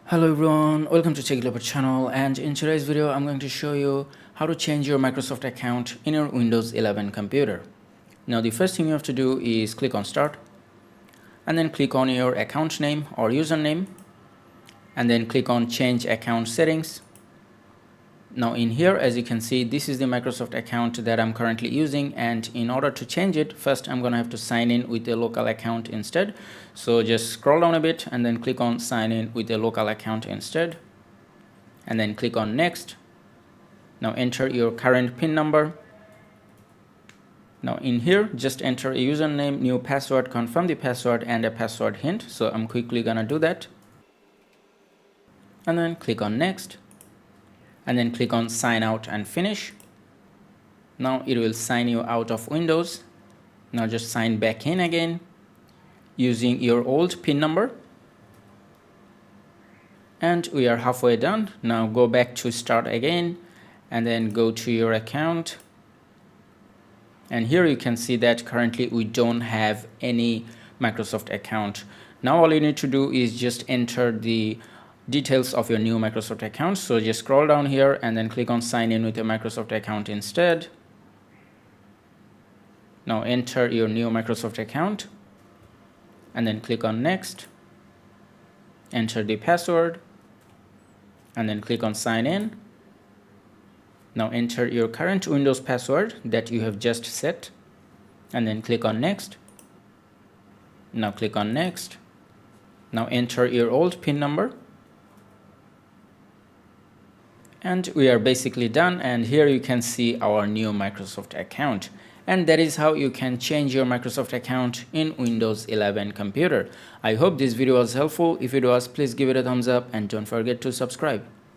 Hello everyone, welcome to Tech Developer channel, and in today's video I'm going to show you how to change your Microsoft account in your Windows 11 computer. Now the first thing you have to do is click on Start and then click on your account name or username and then click on Change Account Settings. Now in here, as you can see, this is the Microsoft account that I'm currently using, and in order to change it, first I'm gonna have to sign in with a local account instead. So just scroll down a bit and then click on sign in with a local account instead and then click on next. Now enter your current PIN number. Now in here, just enter a username, new password, confirm the password, and a password hint. So I'm quickly gonna do that and then click on next and then click on sign out and finish. Now it will sign you out of Windows. Now just sign back in again using your old PIN number. And we are halfway done. Now go back to start again and then go to your account. And here you can see that currently we don't have any Microsoft account. Now all you need to do is just enter the details of your new Microsoft account. So just scroll down here and then click on sign in with a Microsoft account instead. Now enter your new Microsoft account and then click on next. Enter the password and then click on sign in. Now enter your current Windows password that you have just set and then click on next. Now click on next. Now enter your old PIN number. And we are basically done, and here you can see our new Microsoft account. And that is how you can change your Microsoft account in Windows 11 computer. I hope this video was helpful. If it was, please give it a thumbs up and don't forget to subscribe.